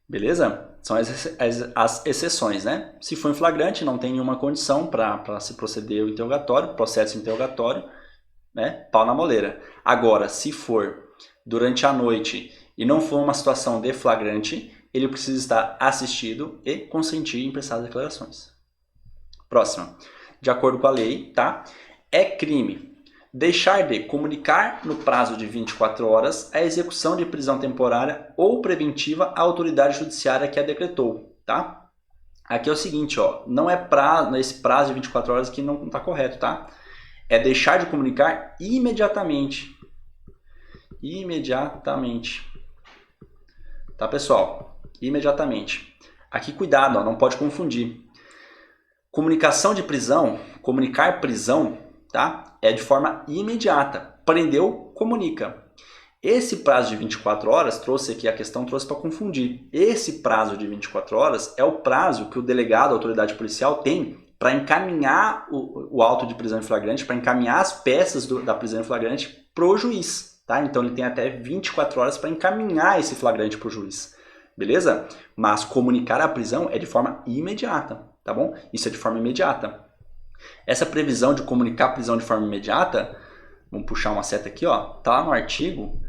Beleza? São as exceções, né? Se for em flagrante, não tem nenhuma condição para se proceder ao interrogatório, processo interrogatório, né? Pau na moleira. Agora, se for durante a noite e não for uma situação de flagrante, ele precisa estar assistido e consentir em prestar declarações. Próxima. De acordo com a lei, tá? É crime deixar de comunicar no prazo de 24 horas a execução de prisão temporária ou preventiva à autoridade judiciária que a decretou, tá? Aqui é o seguinte, ó, não é nesse prazo de 24 horas que não está correto, tá? É deixar de comunicar imediatamente. Imediatamente. Tá, pessoal? Imediatamente. Aqui, cuidado, ó, não pode confundir. Comunicação de prisão, comunicar prisão, tá? É de forma imediata. Prendeu, comunica. Esse prazo de 24 horas, trouxe aqui a questão, trouxe para confundir. Esse prazo de 24 horas é o prazo que o delegado, a autoridade policial, tem para encaminhar o auto de prisão em flagrante, para encaminhar as peças da prisão em flagrante para o juiz. Tá? Então ele tem até 24 horas para encaminhar esse flagrante para o juiz. Beleza? Mas comunicar a prisão é de forma imediata. Tá bom? Isso é de forma imediata. Essa previsão de comunicar a prisão de forma imediata, vamos puxar uma seta aqui, ó, tá lá no artigo.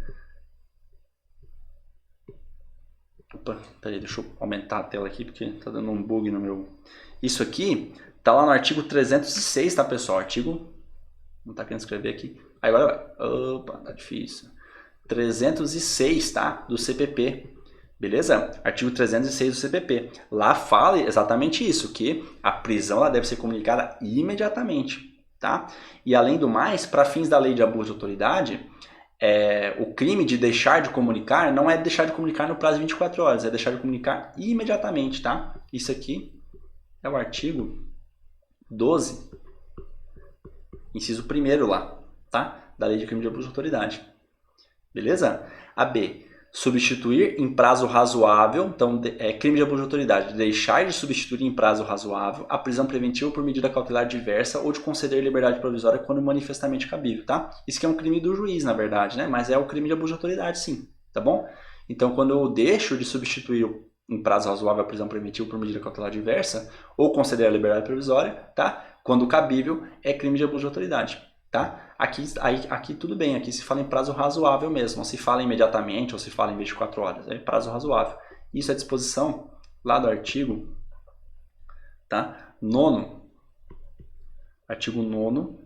Opa, peraí, deixa eu aumentar a tela aqui porque tá dando um bug no meu. Isso aqui tá lá no artigo 306, tá, pessoal? Artigo. Não tá querendo escrever aqui. Aí agora vai. Opa, tá difícil. 306, tá? Do CPP. Beleza? Artigo 306 do CPP. Lá fala exatamente isso, que a prisão ela deve ser comunicada imediatamente, tá? E além do mais, para fins da lei de abuso de autoridade, o crime de deixar de comunicar não é deixar de comunicar no prazo de 24 horas, é deixar de comunicar imediatamente, tá? Isso aqui é o artigo 12, inciso 1º lá, tá? Da lei de crime de abuso de autoridade. Beleza? A B. Substituir em prazo razoável, então é crime de abuso de autoridade, deixar de substituir em prazo razoável a prisão preventiva por medida cautelar diversa ou de conceder liberdade provisória quando manifestamente cabível, tá? Isso que é um crime do juiz, na verdade, né? Mas é o crime de abuso de autoridade, sim, tá bom? Então, quando eu deixo de substituir em prazo razoável a prisão preventiva por medida cautelar diversa ou conceder a liberdade provisória, tá? Quando cabível, é crime de abuso de autoridade. Tá? Aqui tudo bem, aqui se fala em prazo razoável mesmo, não se fala imediatamente ou se fala em 24 horas, é prazo razoável. Isso é disposição lá do artigo, tá? 9º, artigo 9º,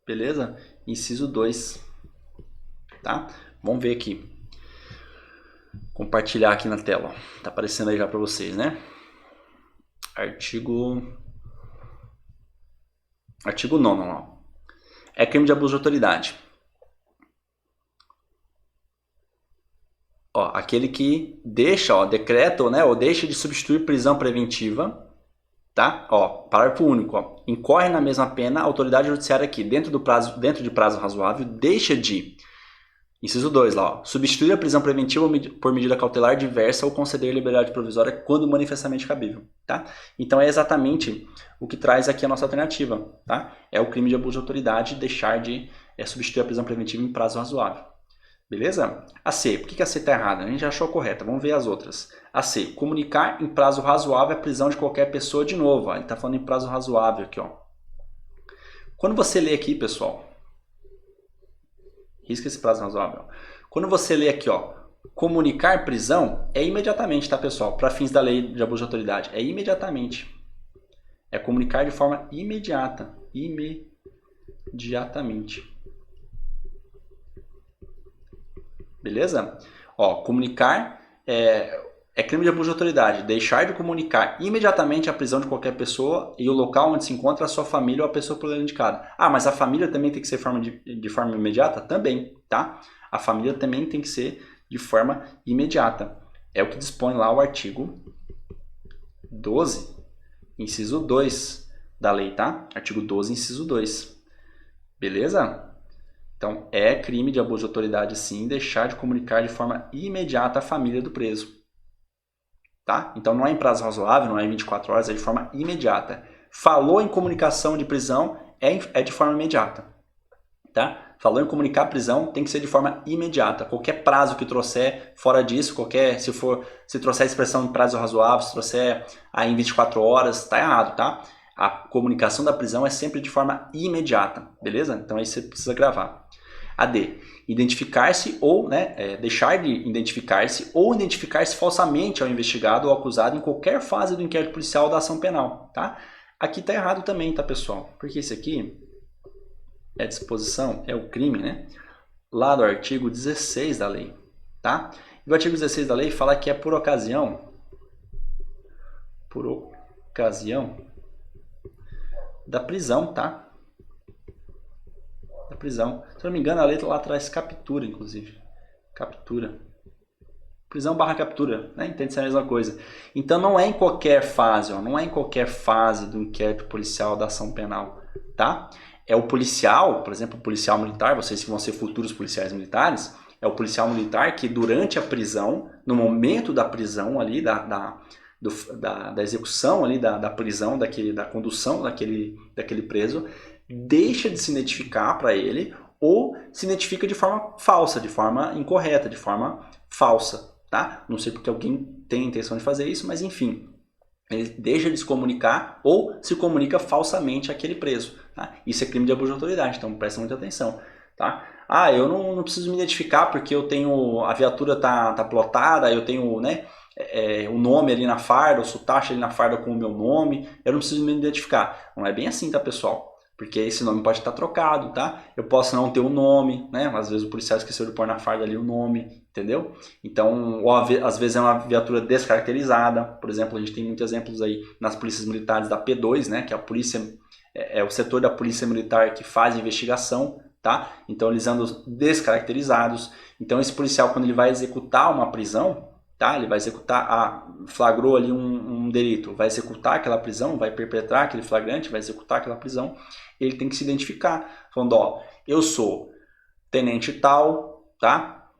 beleza? Inciso 2, tá? Vamos ver aqui, compartilhar aqui na tela, tá aparecendo aí já para vocês, né? Artigo 9º, ó. É crime de abuso de autoridade. Ó, aquele que deixa, ó, decreta, né, ou deixa de substituir prisão preventiva, tá? Ó, parágrafo único, ó. Incorre na mesma pena a autoridade judiciária aqui, dentro de prazo razoável, deixa de, inciso 2 lá, ó, substituir a prisão preventiva por medida cautelar diversa ou conceder liberdade provisória quando manifestamente cabível, tá? Então é exatamente o que traz aqui a nossa alternativa, tá? É o crime de abuso de autoridade deixar de substituir a prisão preventiva em prazo razoável. Beleza? A C, por que a C está errada? A gente já achou correta, vamos ver as outras. A C, comunicar em prazo razoável a prisão de qualquer pessoa de novo, ó. Ele está falando em prazo razoável aqui, ó. Quando você lê aqui, pessoal, risca esse prazo razoável. Quando você lê aqui, ó, comunicar prisão, é imediatamente, tá, pessoal? Para fins da lei de abuso de autoridade, é imediatamente. É comunicar de forma imediata. Imediatamente. Beleza? Ó, comunicar é crime de abuso de autoridade. Deixar de comunicar imediatamente a prisão de qualquer pessoa e o local onde se encontra a sua família ou a pessoa por ela indicada. Ah, mas a família também tem que ser de forma imediata? Também, tá? A família também tem que ser de forma imediata. É o que dispõe lá o artigo 12, inciso 2 da lei, tá? Artigo 12, inciso 2. Beleza? Então, é crime de abuso de autoridade, sim, deixar de comunicar de forma imediata a família do preso. Tá? Então, não é em prazo razoável, não é em 24 horas, é de forma imediata. Falou em comunicação de prisão, é de forma imediata. Tá? Falou em comunicar a prisão, tem que ser de forma imediata. Qualquer prazo que trouxer fora disso, se trouxer a expressão em prazo razoável, se trouxer aí em 24 horas, tá errado, tá? A comunicação da prisão é sempre de forma imediata, beleza? Então aí você precisa gravar. A D, identificar-se ou, né, deixar de identificar-se ou identificar-se falsamente ao investigado ou acusado em qualquer fase do inquérito policial ou da ação penal, tá? Aqui está errado também, tá, pessoal? Porque isso aqui é disposição, é o crime, né? Lá do artigo 16 da lei, tá? E o artigo 16 da lei fala que é por ocasião da prisão, tá? Da prisão. Se eu não me engano, a letra lá traz captura, inclusive. Captura. Prisão barra captura, né? Entende? Isso é a mesma coisa. Então não é em qualquer fase, ó, não é em qualquer fase do inquérito policial da ação penal, tá? É o policial, por exemplo, o policial militar, vocês que vão ser futuros policiais militares, é o policial militar que durante a prisão, no momento da prisão ali, da execução ali da prisão, da condução daquele preso, deixa de se identificar para ele ou se identifica de forma falsa, de forma incorreta, de forma falsa, tá? Não sei porque alguém tem a intenção de fazer isso, mas enfim, ele deixa de se comunicar ou se comunica falsamente àquele preso, tá? Isso é crime de abuso de autoridade, então presta muita atenção, tá? Ah, eu não preciso me identificar porque eu tenho, a viatura tá plotada, eu tenho, né, o nome ali na farda, o sotache ali na farda com o meu nome, eu não preciso me identificar. Não é bem assim, tá, pessoal? Porque esse nome pode estar trocado, tá? Eu posso não ter o nome, né? Às vezes o policial esqueceu de pôr na farda ali o nome, entendeu? Então, ou às vezes é uma viatura descaracterizada. Por exemplo, a gente tem muitos exemplos aí nas polícias militares da P2, né? Que é a polícia, é o setor da polícia militar que faz a investigação, tá? Então eles andam descaracterizados. Então esse policial, quando ele vai executar uma prisão, tá? Ele vai executar, flagrou ali um delito, vai executar aquela prisão, vai perpetrar aquele flagrante, vai executar aquela prisão, ele tem que se identificar, falando, ó, eu sou tenente tal, tá?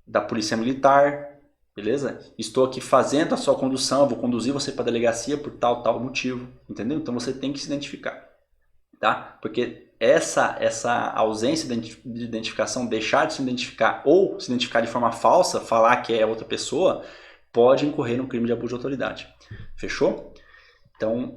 Da polícia militar, beleza? Estou aqui fazendo a sua condução, vou conduzir você para a delegacia por tal motivo, entendeu? Então você tem que se identificar, tá? Porque essa ausência de identificação, deixar de se identificar ou se identificar de forma falsa, falar que é outra pessoa, pode incorrer no crime de abuso de autoridade. Fechou? Então,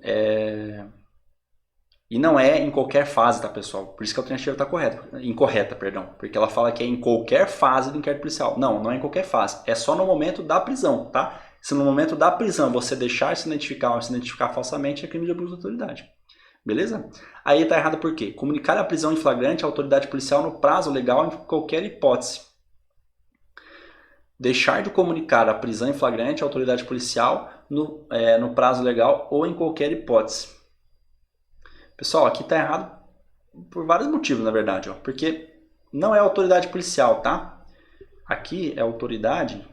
e não é em qualquer fase, tá, pessoal? Por isso que a alternativa está incorreta, perdão. Porque ela fala que é em qualquer fase do inquérito policial. Não é em qualquer fase. É só no momento da prisão, tá? Se no momento da prisão você deixar de se identificar ou se identificar falsamente, é crime de abuso de autoridade. Beleza? Aí tá errado por quê? Comunicar a prisão em flagrante à autoridade policial no prazo legal em qualquer hipótese. Deixar de comunicar a prisão em flagrante à autoridade policial no prazo legal ou em qualquer hipótese. Pessoal, aqui tá errado por vários motivos, na verdade, ó. Porque não é autoridade policial, tá? Aqui é autoridade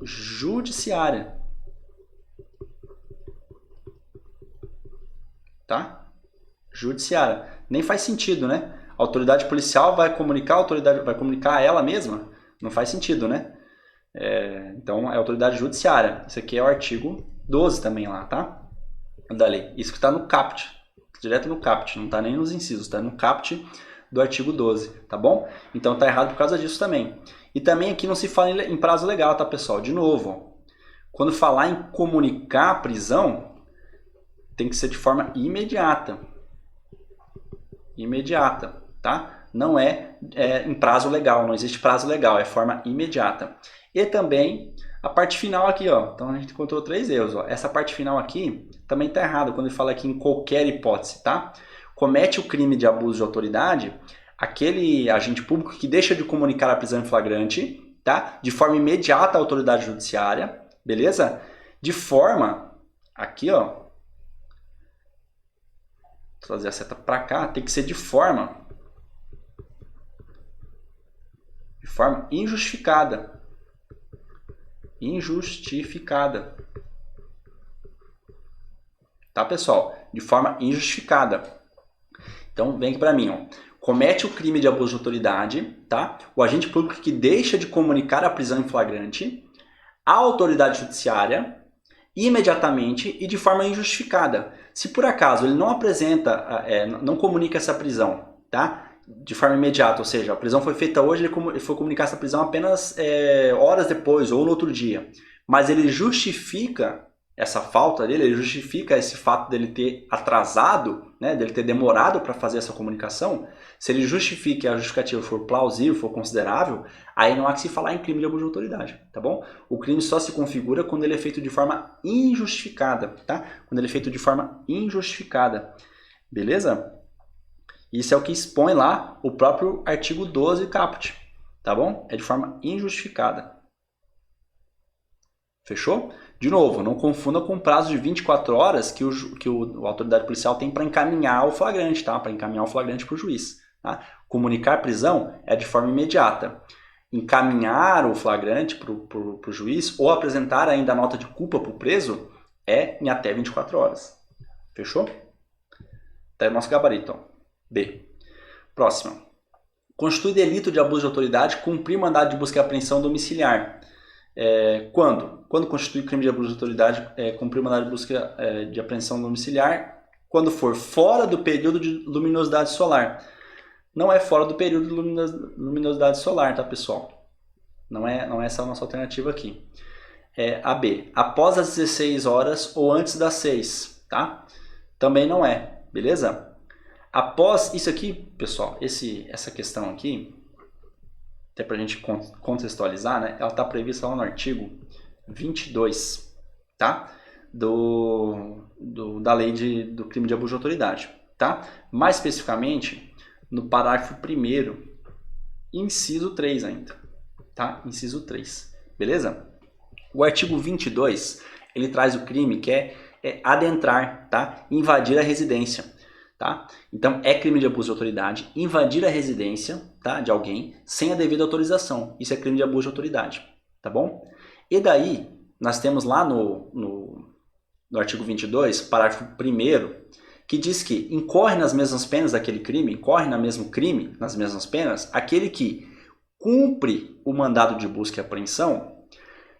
judiciária. Tá? Judiciária. Nem faz sentido, né? A autoridade policial vai comunicar a ela mesma? Não faz sentido, né? Então, é autoridade judiciária. Isso aqui é o artigo 12 também lá, tá? Da lei. Isso que está no caput. Direto no caput. Não está nem nos incisos. Está no caput do artigo 12, tá bom? Então, está errado por causa disso também. E também aqui não se fala em prazo legal, tá, pessoal? De novo, ó. Quando falar em comunicar a prisão, tem que ser de forma imediata. Imediata, tá? Não é em prazo legal, não existe prazo legal, é forma imediata. E também a parte final aqui, ó. Então a gente encontrou 3 erros, ó. Essa parte final aqui também tá errada quando ele fala aqui em qualquer hipótese, tá? Comete o crime de abuso de autoridade aquele agente público que deixa de comunicar a prisão em flagrante, tá? De forma imediata à autoridade judiciária, beleza? De forma, aqui, ó, trazer a seta para cá, tem que ser de forma injustificada. Injustificada. Tá, pessoal? De forma injustificada. Então, vem aqui para mim, ó. Comete o crime de abuso de autoridade, tá? O agente público que deixa de comunicar a prisão em flagrante à autoridade judiciária imediatamente e de forma injustificada. Se por acaso ele não apresenta, não comunica essa prisão, tá? De forma imediata, ou seja, a prisão foi feita hoje, ele foi comunicar essa prisão apenas horas depois ou no outro dia, mas ele justifica essa falta dele, ele justifica esse fato dele ter atrasado, né, dele ter demorado para fazer essa comunicação, se ele justifica e a justificativa for plausível, for considerável, aí não há que se falar em crime de abuso de autoridade, tá bom? O crime só se configura quando ele é feito de forma injustificada, tá? Quando ele é feito de forma injustificada, beleza? Isso é o que expõe lá o próprio artigo 12 caput, tá bom? É de forma injustificada. Fechou? De novo, não confunda com o prazo de 24 horas que a autoridade policial tem para encaminhar o flagrante, tá? Para encaminhar o flagrante para o juiz. Tá? Comunicar prisão é de forma imediata. Encaminhar o flagrante para o juiz ou apresentar ainda a nota de culpa para o preso é em até 24 horas. Fechou? Tá aí o nosso gabarito. Ó. B. Próxima. Constitui delito de abuso de autoridade cumprir mandado de busca e apreensão domiciliar. Quando? Quando constitui crime de abuso de autoridade, cumprir mandado de busca de apreensão domiciliar, quando for fora do período de luminosidade solar. Não é fora do período de luminosidade solar, tá, pessoal? Não é essa a nossa alternativa aqui. A B. Após as 16 horas ou antes das 6, tá? Também não é, beleza? Após isso aqui, pessoal, essa questão aqui, até para a gente contextualizar, né? Ela está prevista lá no artigo 22, tá? Da lei do crime de abuso de autoridade, tá? Mais especificamente, no parágrafo 1º, inciso 3 ainda, tá? Inciso 3, beleza? O artigo 22, ele traz o crime que é adentrar, tá? Invadir a residência. Tá? Então, é crime de abuso de autoridade invadir a residência, tá, de alguém sem a devida autorização. Isso é crime de abuso de autoridade, tá bom? E daí, nós temos lá no artigo 22, parágrafo 1º, que diz que incorre nas mesmas penas daquele crime, incorre no mesmo crime, nas mesmas penas, aquele que cumpre o mandado de busca e apreensão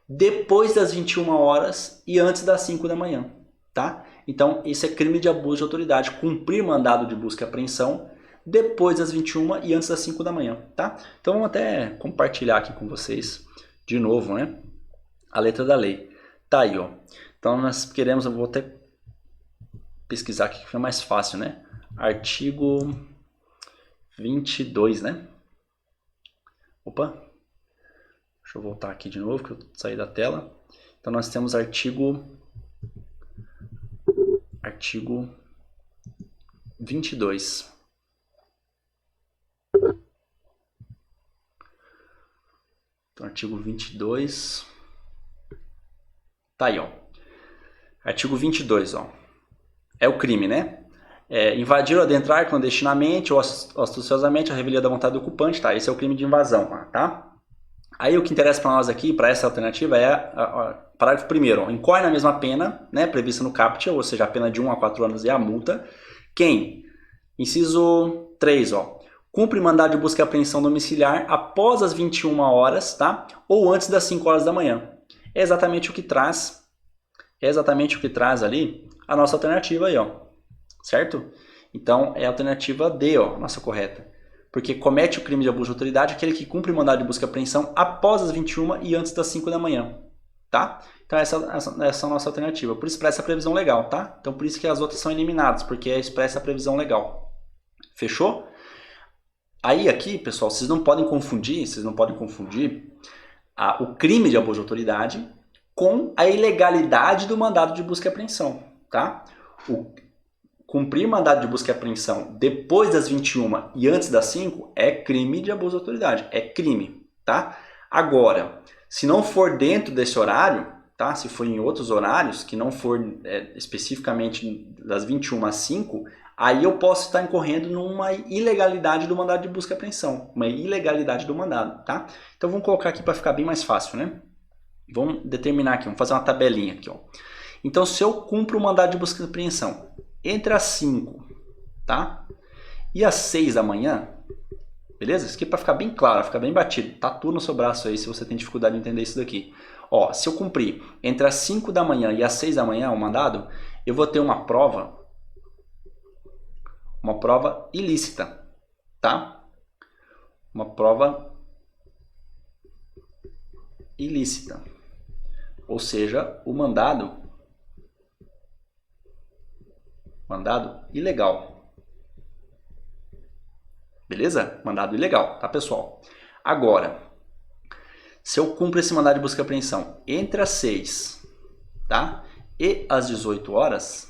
depois das 21 horas e antes das 5 da manhã, tá? Então, isso é crime de abuso de autoridade, cumprir mandado de busca e apreensão depois das 21 e antes das 5 da manhã, tá? Então, vamos até compartilhar aqui com vocês de novo, né? A letra da lei. Tá aí, ó. Então, nós queremos, eu vou até pesquisar aqui que fica mais fácil, né? Artigo 22, né? Opa. Deixa eu voltar aqui de novo, que eu saí da tela. Então, nós temos artigo 22. Então, artigo 22. Tá aí, ó. Artigo 22, ó. É o crime, né? Invadir ou adentrar clandestinamente ou astuciosamente a revelia da vontade do ocupante, tá? Esse é o crime de invasão, tá? Aí o que interessa para nós aqui, para essa alternativa, é parágrafo 1º, ó, incorre na mesma pena, né, prevista no caput, ou seja, a pena de 1 a 4 anos e a multa. Quem? Inciso 3, ó, cumpre mandado de busca e apreensão domiciliar após as 21 horas, tá? Ou antes das 5 horas da manhã. É exatamente o que traz ali a nossa alternativa aí, ó. Certo? Então, é a alternativa D, ó, nossa correta. Porque comete o crime de abuso de autoridade aquele que cumpre mandado de busca e apreensão após as 21 e antes das 5 da manhã, tá? Então essa é a nossa alternativa. Por isso expressa a previsão legal, tá? Então por isso que as outras são eliminadas, porque expressa a previsão legal. Fechou? Aí aqui, pessoal, vocês não podem confundir o crime de abuso de autoridade com a ilegalidade do mandado de busca e apreensão, tá? Cumprir mandado de busca e apreensão depois das 21 e antes das 5 é crime de abuso de autoridade, é crime, tá? Agora, se não for dentro desse horário, tá? Se for em outros horários, que não for especificamente das 21 às 5, aí eu posso estar incorrendo numa ilegalidade do mandado de busca e apreensão, uma ilegalidade do mandado, tá? Então vamos colocar aqui para ficar bem mais fácil, né? Vamos determinar aqui, vamos fazer uma tabelinha aqui, ó. Então se eu cumpro o mandado de busca e apreensão entre as 5, tá? E as 6 da manhã, beleza? Isso aqui é para ficar bem claro, ficar bem batido. Tatua no seu braço aí se você tem dificuldade de entender isso daqui. Ó, se eu cumprir entre as 5 da manhã e as 6 da manhã o mandado, eu vou ter uma prova ilícita, tá? Uma prova ilícita. Ou seja, o mandado Mandado ilegal. Beleza? Mandado ilegal, tá, pessoal? Agora, se eu cumpro esse mandado de busca e apreensão entre as 6, tá? E as 18 horas,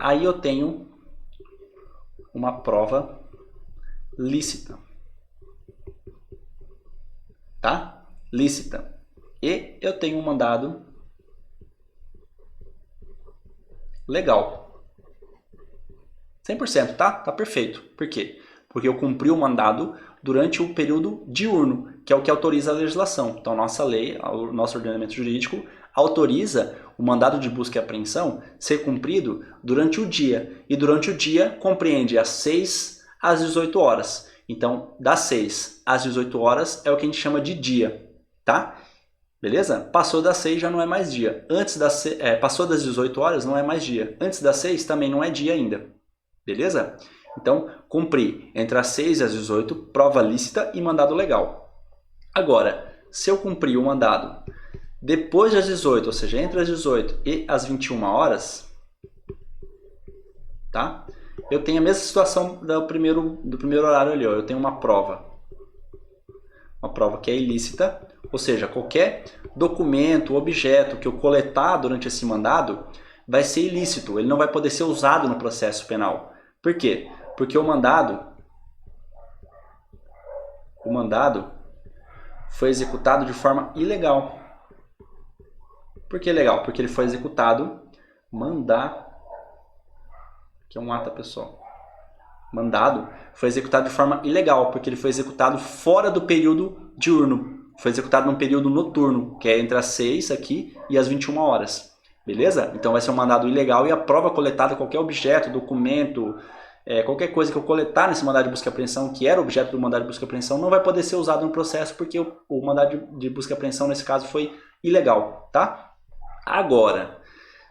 aí eu tenho uma prova lícita. Tá? Lícita. E eu tenho um mandado legal. 100%, tá? Tá perfeito. Por quê? Porque eu cumpri o mandado durante o período diurno, que é o que autoriza a legislação. Então, nossa lei, o nosso ordenamento jurídico, autoriza o mandado de busca e apreensão ser cumprido durante o dia. E durante o dia compreende as 6 às 18 horas. Então, das 6 às 18 horas é o que a gente chama de dia, tá? Beleza? Passou das 6 já não é mais dia. Passou das 18 horas não é mais dia. Antes das 6 também não é dia ainda. Beleza? Então, cumpri entre as 6 e as 18, prova lícita e mandado legal. Agora, se eu cumprir o mandado depois das 18, ou seja, entre as 18 e as 21 horas, tá? Eu tenho a mesma situação do primeiro horário ali, ó. Eu tenho uma prova que é ilícita, ou seja, qualquer documento, objeto que eu coletar durante esse mandado vai ser ilícito, ele não vai poder ser usado no processo penal. Por quê? Porque o mandado foi executado de forma ilegal. Por que ilegal? Porque ele foi executado que é um ato pessoal. Mandado foi executado de forma ilegal, porque ele foi executado fora do período diurno. Foi executado num período noturno, que é entre as 6 aqui e as 21 horas. Beleza? Então vai ser um mandado ilegal e a prova coletada, qualquer objeto, documento, qualquer coisa que eu coletar nesse mandado de busca e apreensão, que era objeto do mandado de busca e apreensão, não vai poder ser usado no processo, porque o mandado de busca e apreensão nesse caso foi ilegal, tá? Agora,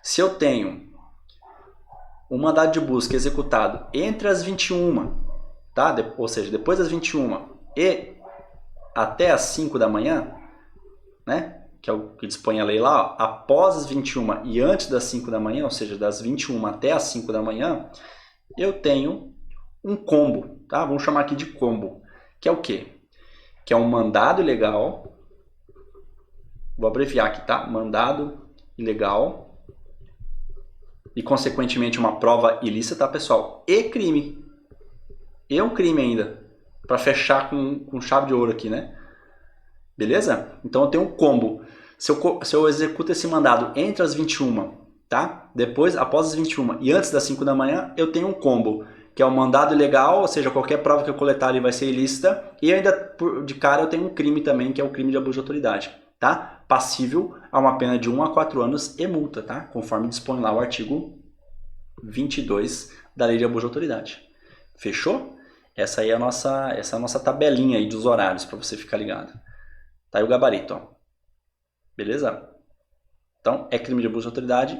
se eu tenho um mandado de busca executado entre as 21, tá? Ou seja, depois das 21 e até as 5 da manhã, né? Que é o que dispõe a lei lá, ó, após as 21 e antes das 5 da manhã, ou seja, das 21 até as 5 da manhã, eu tenho um combo, tá? Vamos chamar aqui de combo, que é o quê? Que é um mandado ilegal, vou abreviar aqui, tá? Mandado ilegal e, consequentemente, uma prova ilícita, tá, pessoal? E crime. E um crime ainda, para fechar com chave de ouro aqui, né? Beleza? Então, eu tenho um combo. Se eu executo esse mandado entre as 21, tá? Depois, após as 21 e antes das 5 da manhã, eu tenho um combo, que é um mandado ilegal, ou seja, qualquer prova que eu coletar ali vai ser ilícita, e ainda de cara eu tenho um crime também, que é o crime de abuso de autoridade, tá? Passível a uma pena de 1 a 4 anos e multa, tá? Conforme dispõe lá o artigo 22 da Lei de Abuso de Autoridade. Fechou? Essa aí é a nossa tabelinha aí dos horários, para você ficar ligado. Tá aí o gabarito, ó. Beleza? Então, é crime de abuso de autoridade,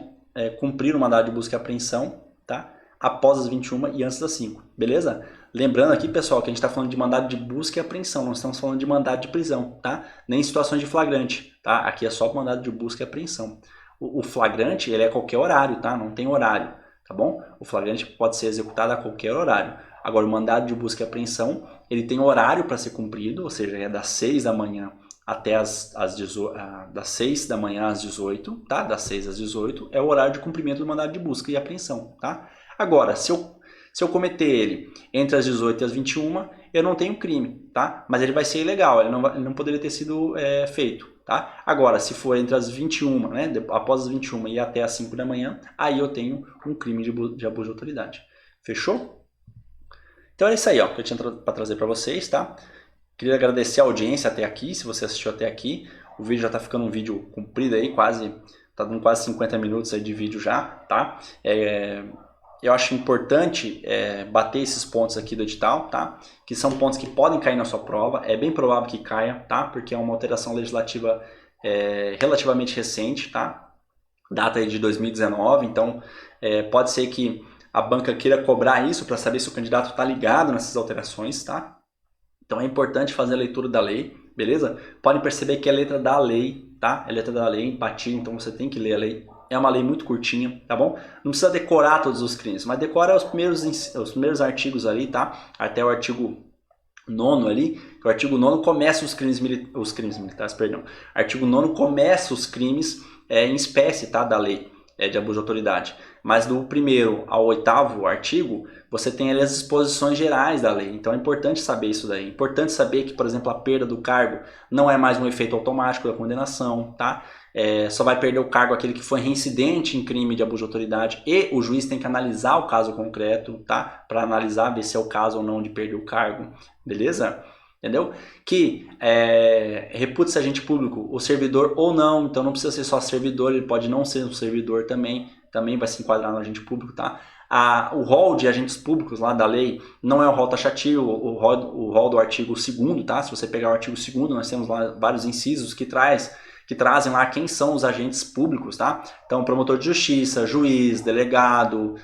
cumprir o mandado de busca e apreensão, tá? Após as 21 e antes das 5, beleza? Lembrando aqui, pessoal, que a gente está falando de mandado de busca e apreensão, não estamos falando de mandado de prisão, tá? Nem situações de flagrante, tá? Aqui é só mandado de busca e apreensão. O flagrante, ele é qualquer horário, tá? Não tem horário, tá bom? O flagrante pode ser executado a qualquer horário. Agora, o mandado de busca e apreensão, ele tem horário para ser cumprido, ou seja, é das 6 da manhã até das 6 da manhã às 18, tá? Das 6 às 18 é o horário de cumprimento do mandado de busca e apreensão, tá? Agora, se eu cometer ele entre as 18 e as 21, eu não tenho crime, tá? Mas ele vai ser ilegal, ele não poderia ter sido feito, tá? Agora, se for entre as 21, né? Após as 21 e até as 5 da manhã, aí eu tenho um crime de abuso de autoridade. Fechou? Então é isso aí, ó, que eu tinha para trazer para vocês, tá? Queria agradecer a audiência até aqui, se você assistiu até aqui. O vídeo já está ficando um vídeo comprido aí, tá dando quase 50 minutos aí de vídeo já, tá? Eu acho importante bater esses pontos aqui do edital, tá? Que são pontos que podem cair na sua prova, é bem provável que caia, tá? Porque é uma alteração legislativa relativamente recente, tá? Data aí de 2019, então pode ser que a banca queira cobrar isso para saber se o candidato está ligado nessas alterações, tá? Então é importante fazer a leitura da lei, beleza? Podem perceber que é letra da lei, tá? É letra da lei, empatia, então você tem que ler a lei É uma lei muito curtinha, tá bom? Não precisa decorar todos os crimes, mas decora os primeiros artigos ali, tá? Até o artigo 9º ali, que o artigo 9º começa os crimes militares, perdão. Artigo 9º começa os crimes em espécie, tá? Da lei de abuso de autoridade. Mas do 1º ao 8º artigo, você tem ali as disposições gerais da lei. Então é importante saber isso daí. É importante saber que, por exemplo, a perda do cargo não é mais um efeito automático da condenação, tá? Só vai perder o cargo aquele que foi reincidente em crime de abuso de autoridade e o juiz tem que analisar o caso concreto, tá? Para analisar, ver se é o caso ou não de perder o cargo, beleza? Entendeu? Que reputa-se agente público o servidor ou não, então não precisa ser só servidor, ele pode não ser um servidor também vai se enquadrar no agente público, tá? O rol de agentes públicos lá da lei não é o rol taxativo, o rol do artigo 2º, tá? Se você pegar o artigo 2º, nós temos lá vários incisos que trazem lá quem são os agentes públicos, tá? Então, promotor de justiça, juiz, delegado,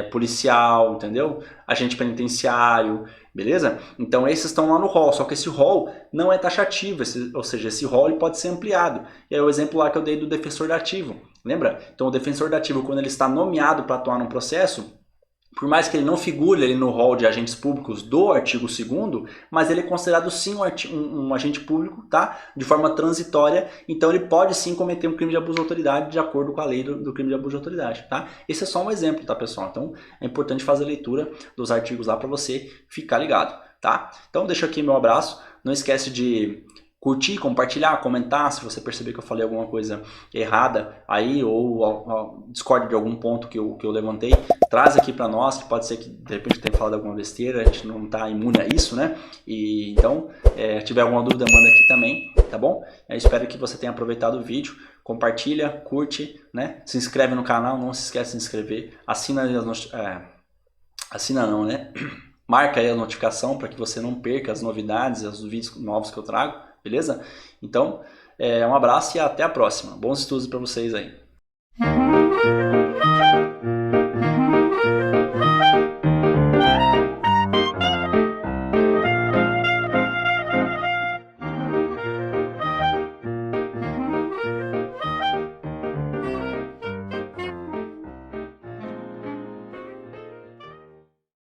policial, entendeu? Agente penitenciário, beleza? Então, esses estão lá no rol, só que esse rol não é taxativo, ou seja, esse rol ele pode ser ampliado. E aí o exemplo lá que eu dei do defensor dativo, lembra? Então, o defensor dativo, quando ele está nomeado para atuar num processo, por mais que ele não figure ali no rol de agentes públicos do artigo 2º, mas ele é considerado sim um agente público, tá? De forma transitória, então ele pode sim cometer um crime de abuso de autoridade de acordo com a lei do crime de abuso de autoridade, tá? Esse é só um exemplo, tá, pessoal? Então é importante fazer a leitura dos artigos lá para você ficar ligado, tá? Então deixa aqui meu abraço, não esquece de curtir, compartilhar, comentar se você perceber que eu falei alguma coisa errada aí ou discorde de algum ponto que eu levantei, traz aqui para nós, que pode ser que de repente eu tenha falado alguma besteira, a gente não está imune a isso, né? E então, se tiver alguma dúvida, manda aqui também, tá bom? Eu espero que você tenha aproveitado o vídeo, compartilha, curte, né? Se inscreve no canal, não se esquece de se inscrever, assina não, né? Marca aí a notificação para que você não perca as novidades, os vídeos novos que eu trago, beleza? Então, um abraço e até a próxima. Bons estudos para vocês aí.